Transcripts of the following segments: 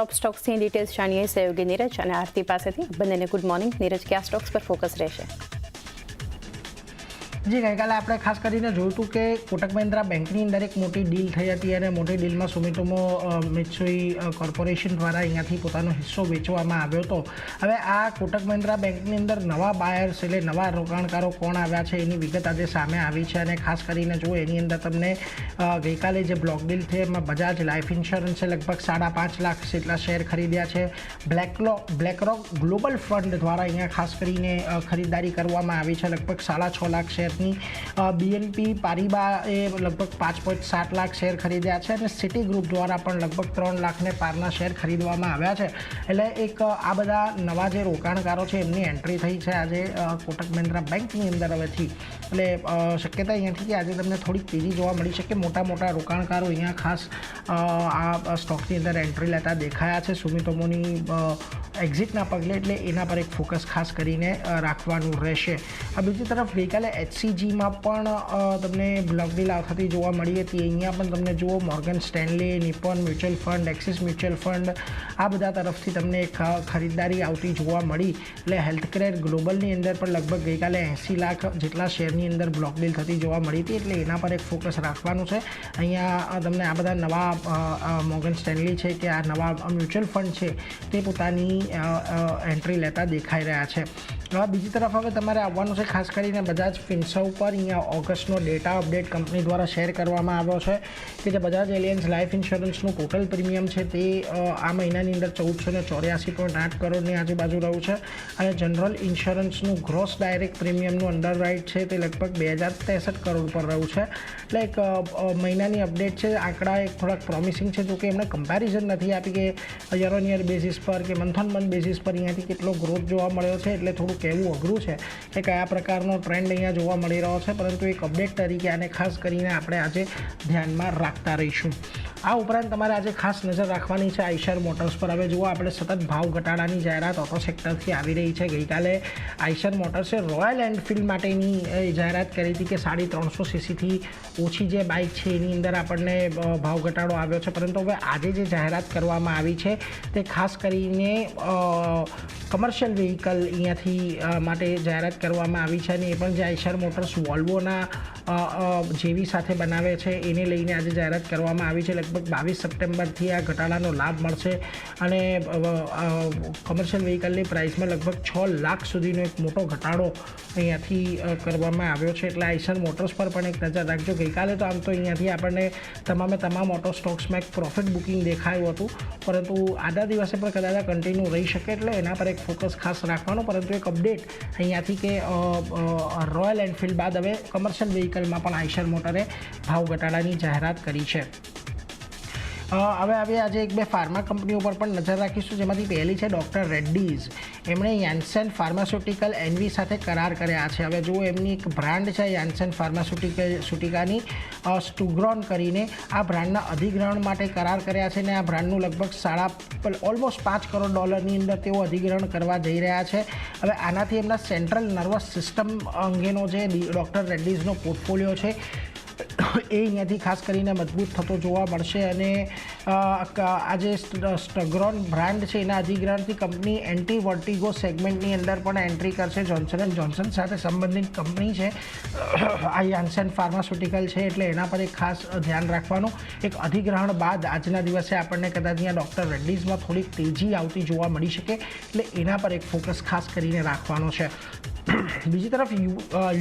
Top stocks की details जानिए सहयोगी नीरज और आरती पासेथी। બંનેને ગુડ મોર્નિંગ। નીરજ, કયા સ્ટોક્સ પર ફોકસ રહેશે? જી, ગઈકાલે આપણે ખાસ કરીને જોયું હતું કે કોટક મહિન્દ્રા બેંકની અંદર એક મોટી ડીલ થઈ હતી અને મોટી ડીલમાં સુમિટોમો મિત્સુઈ કોર્પોરેશન દ્વારા અહીંયાથી પોતાનો હિસ્સો વેચવામાં આવ્યો હતો। હવે આ કોટક મહિન્દ્રા બેંકની અંદર નવા બાયર્સ એટલે નવા રોકાણકારો કોણ આવ્યા છે એની વિગત આજે સામે આવી છે અને ખાસ કરીને જો એની અંદર તમને ગઈકાલે જે બ્લોક ડીલ થઈ એમાં બજાજ લાઈફ ઇન્સ્યોરન્સે લગભગ 5.5 લાખ જેટલા શેર ખરીદ્યા છે। બ્લેકરોક ગ્લોબલ ફંડ દ્વારા અહીંયા ખાસ કરીને ખરીદારી કરવામાં આવી છે લગભગ 6.5 લાખ શેર। બીએનપી પારીબાએ લગભગ 5.7 લાખ શેર ખરીદ્યા છે અને સિટી ગ્રુપ દ્વારા પણ લગભગ 3 લાખને પારના શેર ખરીદવામાં આવ્યા છે। એટલે એક આ બધા નવા જે રોકાણકારો છે એમની એન્ટ્રી થઈ છે આજે કોટક મહિન્દ્રા બેંકની અંદર હવેથી। એટલે શક્યતા અહીંયાથી કે આજે તમને થોડીક તેજી જોવા મળી શકે। મોટા રોકાણકારો અહીંયા ખાસ આ સ્ટોકની અંદર એન્ટ્રી લેતા દેખાયા છે સુમિટોમોની એક્ઝિટના પગલે, એટલે એના પર એક ફોકસ ખાસ કરીને રાખવાનું રહેશે। આ બીજી તરફ ગઈકાલે એચસીજીમાં પણ તમને બ્લોક ડીલ થતી જોવા મળી હતી। અહીંયા પણ તમને જુઓ Morgan Stanley, Nippon mutual fund, axis mutual fund આ બધા તરફથી તમને એક ખરીદારી આવતી જોવા મળી। એટલે હેલ્થકેર ગ્લોબલની અંદર પણ લગભગ ગઈકાલે 80 લાખ જેટલા શેરની અંદર બ્લોક ડીલ થતી જોવા મળી હતી, એટલે એના પર એક ફોકસ રાખવાનું છે। અહીંયા તમને આ બધા નવા મોર્ગન સ્ટેનલી છે કે આ નવા મ્યુચ્યુઅલ ફંડ છે તે પોતાની એન્ટ્રી લેતા દેખાઈ રહ્યા છે। બીજી તરફ હવે તમારે આવવાનું છે ખાસ કરીને બજાજ ફિન્સર્વ પર। અહીંયા ઓગસ્ટનો ડેટા અપડેટ કંપની દ્વારા શેર કરવામાં આવ્યો છે કે જે બજાજ એલિયન્સ લાઈફ ઇન્સ્યોરન્સનું ટોટલ પ્રીમિયમ છે તે આ મહિનાની અંદર 1484.8 કરોડની આજુબાજુ રહ્યું છે અને જનરલ ઇન્સ્યોરન્સનું ગ્રોસ ડાયરેક્ટ પ્રીમિયમનું અંડરરાઇટ છે તે લગભગ 2063 કરોડ પર રહ્યું છે। એટલે એક મહિનાની અપડેટ છે, આંકડા એક થોડાક પ્રોમિસિંગ છે, જોકે એમણે કમ્પેરિઝન નથી આપી કે યર ઓન યર બેઝિસ પર કે મંથ ઓન મંથ બેઝિસ પર અહીંયાથી કેટલો ગ્રોથ જોવા મળ્યો છે, એટલે થોડું કહેવું અઘરું છે કે કયા પ્રકારનો ટ્રેન્ડ અહીંયા જોવા મળી રહ્યો છે, પરંતુ એક અપડેટ તરીકે આને ખાસ કરીને આપણે આજે ધ્યાનમાં રાખતા રહીશું। આ ઉપરાંત તમારે આજે ખાસ નજર રાખવાની છે આઈશર મોટર્સ પર। હવે જુઓ, આપણે સતત ભાવ ઘટાડાની જાહેરાત ઓટો સેક્ટરથી આવી રહી છે। ગઈકાલે આઈશર મોટર્સે રોયલ એનફિલ્ડ માટેની જાહેરાત કરી હતી કે 350 સીસીથી ઓછી જે બાઇક છે એની અંદર આપણને ભાવ ઘટાડો આવ્યો છે, પરંતુ હવે આજે જે જાહેરાત કરવામાં આવી છે તે ખાસ કરીને કમર્શિયલ વ્હીકલ અહીંયાથી માટે જાહેરાત કરવામાં આવી છે અને એ પણ જે આઈશર મોટર્સ વોલ્વોના જેવી સાથે બનાવે છે એને લઈને આજે જાહેરાત કરવામાં આવી છે। લગભગ 22 સપ્ટેમ્બરથી આ ઘટાડાનો લાભ મળશે અને કમર્શિયલ વ્હીકલની પ્રાઇસમાં લગભગ 6 લાખ સુધીનો એક મોટો ઘટાડો અહીંયાથી કરવામાં આવ્યો છે। એટલે આઈશર મોટર્સ પર પણ એક નજર રાખજો। ગઈકાલે તો આમ તો અહીંયાથી આપણને તમામ ઓટો સ્ટોક્સમાં એક પ્રોફિટ બુકિંગ દેખાયું હતું, પરંતુ આજના દિવસે પણ કદાચ કન્ટિન્યુ રહી શકે, એટલે એના પર એક ફોકસ ખાસ રાખવાનો। પરંતુ એક અપડેટ અહીંયાથી કે રોયલ એનફિલ્ડ બાદ હવે કમર્શિયલ વ્હીકલમાં પણ આઈશર મોટરે ભાવ ઘટાડાની જાહેરાત કરી છે। હવે આજે એક બે ફાર્મા કંપનીઓ પર પણ નજર રાખીશું, જેમાંથી પહેલી છે ડૉક્ટર રેડ્ડીઝ। એમણે યાન્સેન ફાર્માસ્યુટિકલ એનવી સાથે કરાર કર્યા છે। હવે જુઓ, એમની એક બ્રાન્ડ છે યાન્સેન ફાર્માસ્યુટિકાની સ્ટુગ્રોન કરીને, આ બ્રાન્ડના અધિગ્રહણ માટે કરાર કર્યા છે અને આ બ્રાન્ડનું લગભગ ઓલમોસ્ટ $5 કરોડ અંદર તેઓ અધિગ્રહણ કરવા જઈ રહ્યા છે। હવે આનાથી એમના સેન્ટ્રલ નર્વસ સિસ્ટમ અંગેનો જે ડૉક્ટર રેડ્ડીઝનો પોર્ટફોલિયો છે એ અહીંયાથી ખાસ કરીને મજબૂત થતો જોવા મળશે અને આ જે સ્ટગ્રોન બ્રાન્ડ છે એના અધિગ્રહણથી કંપની એન્ટી વર્ટિગો સેગમેન્ટની અંદર પણ એન્ટ્રી કરશે। જોન્સન એન્ડ જોન્સન સાથે સંબંધિત કંપની છે આ યાન્સેન ફાર્માસ્યુટિકલ છે, એટલે એના પર એક ખાસ ધ્યાન રાખવાનું। એક અધિગ્રહણ બાદ આજના દિવસે આપણને કદાચ અહીંયા ડૉક્ટર રેડ્ડીઝમાં થોડીક તેજી આવતી જોવા મળી શકે, એટલે એના પર એક ફોકસ ખાસ કરીને રાખવાનો છે। બીજી તરફ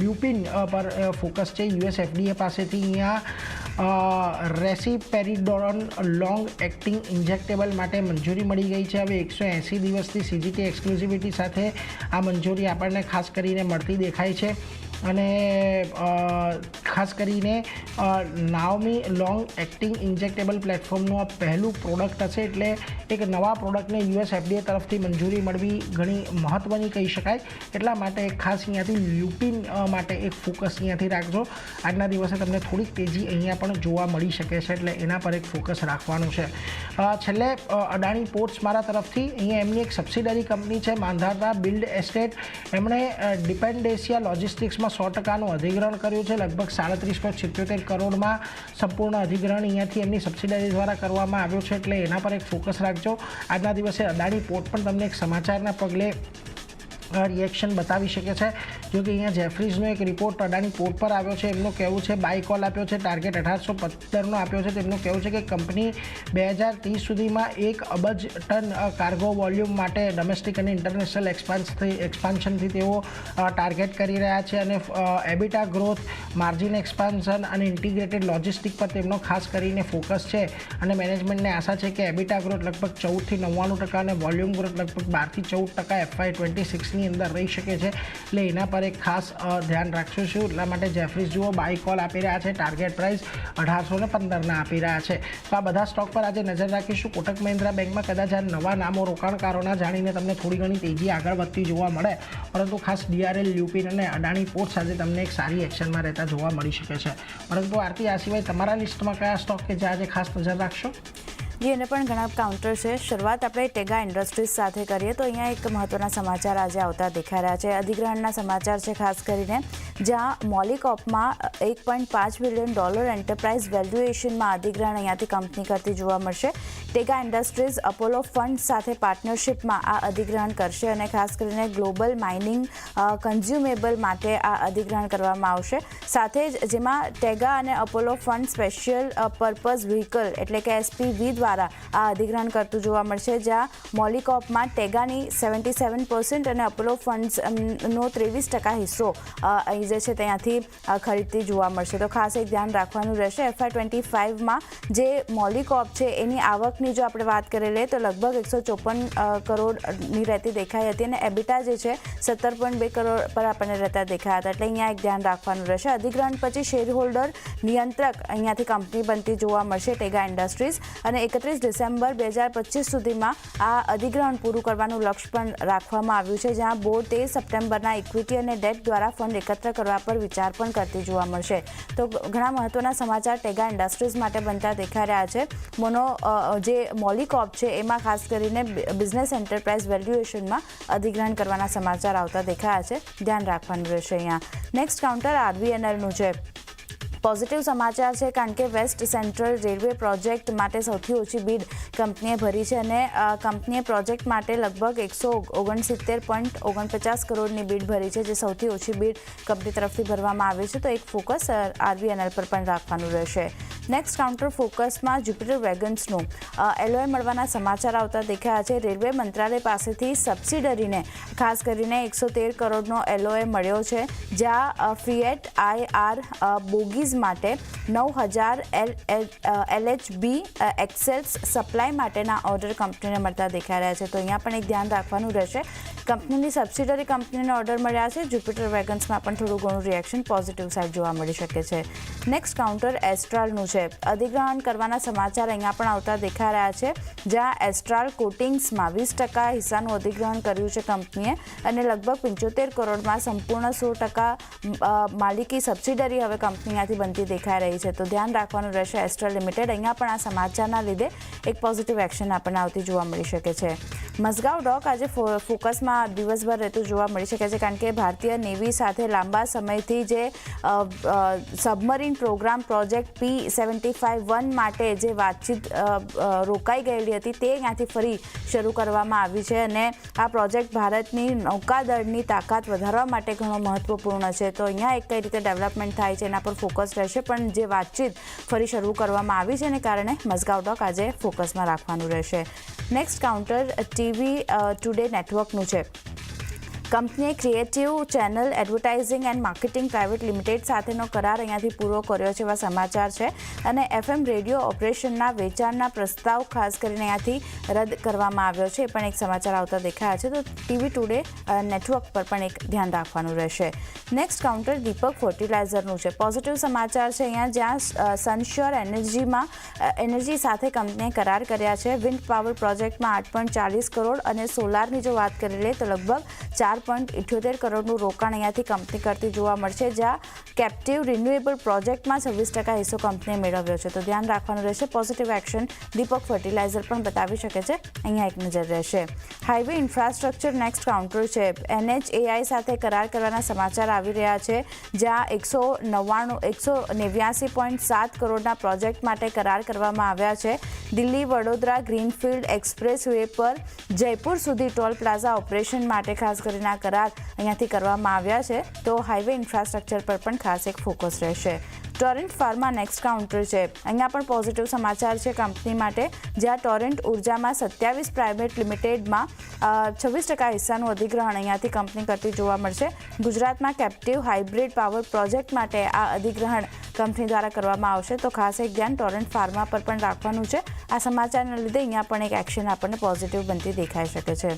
લ્યુપિન પર ફોકસ છે। યુએસ એફડીએ પાસેથી અહીંયા રેસિપેરિડોન લોંગ એક્ટિંગ ઇન્જેક્ટેબલ માટે મંજૂરી મળી ગઈ છે। હવે 180 દિવસથી સીજીટી એક્સક્લુઝિવિટી સાથે આ મંજૂરી આપણને ખાસ કરીને મળતી દેખાય છે અને ખાસ કરીને નાઓમી લોંગ એક્ટિંગ ઇન્જેક્ટેબલ પ્લેટફોર્મનું આ પહેલું પ્રોડક્ટ હશે, એટલે એક નવા પ્રોડક્ટને યુએસ એફડીએ તરફથી મંજૂરી મળવી ઘણી મહત્ત્વની કહી શકાય। એટલા માટે ખાસ અહીંયાથી લ્યુપિન માટે એક ફોકસ અહીંયાથી રાખજો। આજના દિવસે તમને થોડીક તેજી અહીંયા પણ જોવા મળી શકે છે, એટલે એના પર એક ફોકસ રાખવાનું છે। છેલ્લે અડાણી પોર્ટ્સ મારા તરફથી, અહીંયા એમની એક સબસિડરી કંપની છે માંધાતા બિલ્ડ એસ્ટેટ। એમણે ડિપેન્ડેસિયા લોજિસ્ટિક્સમાં 100%નું અધિગ્રહણ કર્યું છે, લગભગ 37.77 કરોડમાં સંપૂર્ણ અધિગ્રહણ અહીંયાથી એમની સબસિડરી દ્વારા કરવામાં આવ્યો છે, એટલે એના પર એક ફોકસ રાખજો. આજના દિવસે અદાણી પોર્ટ પણ તમને એક સમાચારના પગલે રિએક્શન બતાવી શકે છે. જો કે અહીંયા જેફરીઝનો એક રિપોર્ટ અદાણી પોર્ટ પર આવ્યો છે. એમનું કહેવું છે, બાય કોલ આપ્યો છે, ટાર્ગેટ 1815નો આપ્યો છે. તેમનું કહેવું છે કે કંપની 2030 સુધીમાં 1 અબજ ટન કાર્ગો વોલ્યુમ માટે ડોમેસ્ટિક અને ઇન્ટરનેશનલ એક્સપાન્શનથી તેઓ ટાર્ગેટ કરી રહ્યા છે, અને એબિટા ગ્રોથ, માર્જિન એક્સપાન્શન અને ઇન્ટિગ્રેટેડ લોજિસ્ટિક પર તેમનો ખાસ કરીને ફોકસ છે. અને મેનેજમેન્ટને આશા છે કે એબિટા ગ્રોથ લગભગ 14 થી 99% અને વોલ્યુમ ગ્રોથ લગભગ 12 થી 14% FY26 ની અંદર રહી શકે છે, એટલે એના પર એક ખાસ ધ્યાન રાખશું છું. એટલા માટે જેફરીઝ જુઓ બાય કોલ આપી રહ્યા છે, ટાર્ગેટ પ્રાઇસ 1815ના આપી રહ્યા છે. તો આ બધા સ્ટોક પર આજે નજર રાખીશું. કોટક મહિન્દ્રા બેંકમાં કદાચ આ નવા નામો રોકાણકારોના જાણીને તમને થોડી ઘણી તેજી આગળ વધતી જોવા મળે, પરંતુ ખાસ DRL, લ્યુપિન અને અદાણી પોર્ટ્સ આજે તમને એક સારી એક્શનમાં રહેતા જોવા મળી શકે છે. પરંતુ આરતી, આ સિવાય તમારા લિસ્ટમાં કયા સ્ટોક કે જે આજે ખાસ નજર રાખશો? જી, એને પણ ઘણા કાઉન્ટર છે. શરૂઆત આપણે ટેગા ઇન્ડસ્ટ્રીઝ સાથે કરીએ તો અહીંયા એક મહત્વના સમાચાર આજે આવતા દેખાઈ રહ્યા છે. અધિગ્રહણના સમાચાર છે ખાસ કરીને, જ્યાં મોલિકોપમાં $1.5 બિલિયન એન્ટરપ્રાઇઝ વેલ્યુએશનમાં અધિગ્રહણ અહીંયાથી કંપની કરતી જોવા મળશે. ટેગા ઇન્ડસ્ટ્રીઝ અપોલો ફંડ સાથે પાર્ટનરશિપમાં આ અધિગ્રહણ કરશે, અને ખાસ કરીને ગ્લોબલ માઇનિંગ કન્ઝ્યુમેબલ માટે આ અધિગ્રહણ કરવામાં આવશે. સાથે જ જેમાં ટેગા અને Apollo fund special purpose vehicle એટલે કે SPV દ્વારા આ અધિગ્રહણ કરતું જોવા મળશે, જ્યાં મોલિકોપમાં ટેગાની 77% અને અપોલો ફંડ્સનો 23% હિસ્સો અહીં જે છે ત્યાંથી ખરીદતી જોવા મળશે. તો ખાસ એક ધ્યાન રાખવાનું રહેશે. FY25માં જે મોલિકોપ છે એની આવકની જો આપણે વાત કરી લઈએ તો લગભગ 154 કરોડની રહેતી દેખાઈ હતી, અને એબિટા જે છે 17.2 કરોડ પર આપણને રહેતા દેખાયા હતા. એટલે અહીંયા એક ધ્યાન રાખવાનું રહેશે. અધિગ્રહણ પછી શેર હોલ્ડર નિયંત્રક અહીંયાથી કંપની બનતી જોવા મળશે ટેગા ઇન્ડસ્ટ્રીઝ, અને 31 ડિસેમ્બર 2025 સુધીમાં આ અધિગ્રહણ પૂરું કરવાનું લક્ષ્ય પણ રાખવામાં આવ્યું છે, જ્યાં બોર્ડ 13 સપ્ટેમ્બરના ઇક્વિટી અને ડેટ દ્વારા ફંડ એકત્ર કરવા પર વિચાર પણ કરતી જોવા મળશે. તો ઘણા મહત્વના સમાચાર ટેગા ઇન્ડસ્ટ્રીઝ માટે બનતા દેખાઈ રહ્યા છે. જે મોલિકોપ છે એમાં ખાસ કરીને બિઝનેસ એન્ટરપ્રાઇઝ વેલ્યુએશનમાં અધિગ્રહણ કરવાના સમાચાર આવતા દેખાયા છે. ધ્યાન રાખવાનું રહેશે. અહીંયા નેક્સ્ટ કાઉન્ટર RVNLનું છે. પોઝિટિવ સમાચાર છે, કારણ કે વેસ્ટ સેન્ટ્રલ રેલવે પ્રોજેક્ટ માટે સૌથી ઓછી બીડ કંપનીએ ભરી છે, અને કંપનીએ પ્રોજેક્ટ માટે લગભગ 169.49 કરોડની બીડ ભરી છે, જે સૌથી ઓછી બીડ કંપની તરફથી ભરવામાં આવી છે. તો એક ફોકસ RVNL પર પણ રાખવાનું રહેશે. નેક્સ્ટ કાઉન્ટર ફોકસમાં જ્યુપિટર વેગન્સનું LOA મળવાના સમાચાર આવતા દેખાયા છે. રેલવે મંત્રાલય પાસેથી સબસિડરીને ખાસ કરીને 113 કરોડનો LOA મળ્યો છે, જ્યાં ફિએટ IR બોગીઝ માટે 9000 LHB એક્સેલ્સ સપ્લાય માટેના ઓર્ડર કંપનીને મળતા દેખાઈ રહ્યા છે. તો અહીંયા પણ એક ધ્યાન રાખવાનું રહેશે. કંપનીની સબસિડરી કંપનીને ઓર્ડર મળ્યા છે. જ્યુપિટર વેગન્સમાં પણ થોડું ઘણું રિએક્શન પોઝિટિવ સાઇડ જોવા મળી શકે છે. નેક્સ્ટ કાઉન્ટર એસ્ટ્રાલનું છે. અધિગ્રહણ કરવાના સમાચાર અહીંયા પણ આવતા દેખાઈ રહ્યા છે, જ્યાં એસ્ટ્રાલ કોટિંગ્સમાં 20% હિસ્સાનું અધિગ્રહણ કર્યું છે કંપનીએ, અને લગભગ 75 કરોડમાં સંપૂર્ણ 100% માલિકી સબસિડરી હવે કંપનીમાંથી બનતી દેખાઈ રહી છે. તો ધ્યાન રાખવાનું રહેશે એસ્ટ્રલ લિમિટેડ. અહીંયા પણ આ સમાચારના લીધે એક પોઝિટિવ એક્શન આપણને આવતી જોવા મળી શકે છે. મઝગાંવ ડોક આજે ફોકસમાં દિવસભર રહેતું જોવા મળી શકે છે, કારણ કે ભારતીય નેવી સાથે લાંબા સમયથી જે સબમરીન પ્રોગ્રામ પ્રોજેક્ટ P75-1 માટે જે વાતચીત રોકાઈ ગયેલી હતી તે અહીંયાથી ફરી શરૂ કરવામાં આવી છે, અને આ પ્રોજેક્ટ ભારતની નૌકાદળની તાકાત વધારવા માટે ઘણો મહત્વપૂર્ણ છે. તો અહીંયા એક કઈ રીતે ડેવલપમેન્ટ થાય છે એના પર ફોકસ રહેશે, પણ જે વાતચીત ફરી શરૂ કરવામાં આવી છે એને કારણે મઝગાંવ ડોક આજે ફોકસમાં રાખવાનું રહેશે. નેક્સ્ટ કાઉન્ટર TV ટુડે નેટવર્કનું છે. કંપનીએ creative channel advertising and marketing private limited સાથેનો કરાર અહીંયાથી પૂરો કર્યો છે એવા સમાચાર છે, અને FM રેડિયો ઓપરેશનના વેચાણના પ્રસ્તાવ ખાસ કરીને અહીંયાથી રદ કરવામાં આવ્યો છે. એ પણ એક સમાચાર આવતા દેખાયા છે. તો TV ટુડે નેટવર્ક પર પણ એક ધ્યાન રાખવાનું રહેશે. નેક્સ્ટ કાઉન્ટર દીપક ફર્ટિલાઇઝરનું છે. પોઝિટિવ સમાચાર છે અહીંયા, જ્યાં સનશ્યોર એનર્જી સાથે કંપનીએ કરાર કર્યા છે. વિન્ડ પાવર પ્રોજેક્ટમાં 8.40 કરોડ અને સોલારની જો વાત કરી લઈએ તો લગભગ 4 4.78 કરોડનું રોકાણ અહીંયાથી કંપની કરતી જોવા મળશે, જ્યાં કેપ્ટિવ રિન્યુએબલ પ્રોજેક્ટમાં 26% હિસ્સો કંપનીએ મેળવ્યો છે. તો ધ્યાન રાખવાનું રહેશે. પોઝિટિવ એક્શન દીપક ફર્ટિલાઇઝર પણ બતાવી શકે છે, અહીંયા એક નજર રહેશે. હાઈવે ઇન્ફ્રાસ્ટ્રક્ચર નેક્સ્ટ કાઉન્ટર છે. NHAI સાથે કરાર કરવાના સમાચાર આવી રહ્યા છે, જ્યાં 189.7 કરોડના પ્રોજેક્ટ માટે કરાર કરવામાં આવ્યા છે. Delhi Vadodara greenfield express way પર જયપુર સુધી ટોલ પ્લાઝા ઓપરેશન માટે ખાસ કરીને આ કરાર અહીંયાથી કરવામાં આવ્યા છે. તો હાઈવે ઇન્ફ્રાસ્ટ્રક્ચર પર પણ ખાસ એક ફોકસ રહેશે. ટોરેન્ટ ફાર્મા નેક્સ્ટ કાઉન્ટર છે. અહીંયા પણ પોઝિટિવ સમાચાર છે કંપની માટે, જ્યાં ટોરેન્ટ ઉર્જામાં 27 પ્રાઇવેટ લિમિટેડમાં 26% હિસ્સાનું અધિગ્રહણ અહીંયાથી કંપની કરતી જોવા મળશે. ગુજરાતમાં કેપ્ટિવ હાઇબ્રિડ પાવર પ્રોજેક્ટ માટે આ અધિગ્રહણ કંપની દ્વારા કરવામાં આવશે. તો ખાસ એક ધ્યાન ટોરેન્ટ ફાર્મા પર પણ રાખવાનું છે. આ સમાચારના લીધે અહીંયા પણ એક એક્શન આપણને પોઝિટિવ બનતી દેખાઈ શકે છે.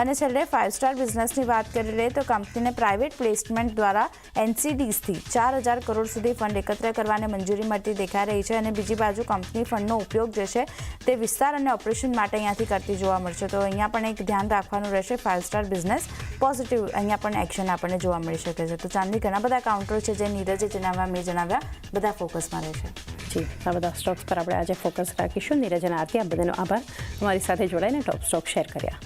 અને છેલ્લે 5 સ્ટાર બિઝનેસની વાત કરી લઈએ તો કંપનીને પ્રાઇવેટ પ્લેસમેન્ટ દ્વારા NCDsથી 4,000 કરોડ સુધી ફંડ એકત્ર કરવાની મંજૂરી મળતી દેખાઈ રહી છે. અને બીજી બાજુ કંપની ફંડનો ઉપયોગ જે છે તે વિસ્તાર અને ઓપરેશન માટે અહીંયાથી કરતી જોવા મળશે. તો અહીંયા પણ એક ધ્યાન રાખવાનું રહેશે. 5 સ્ટાર બિઝનેસ પોઝિટિવ અહીંયા પણ એક્શન આપણને જોવા મળી શકે છે. તો ચાંદની ઘણા બધા કાઉન્ટર છે જે નીરજે જણાવ્યા, મેં જણાવ્યા, બધા ફોકસમાં રહેશે. જી, આ બધા સ્ટોક્સ પર આપણે આજે ફોકસ રાખીશું. નીરજ અને આરતી, આ બધાનો આભાર અમારી સાથે જોડાઈને ટોપ સ્ટોક શેર કર્યા.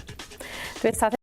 તો એ સાથે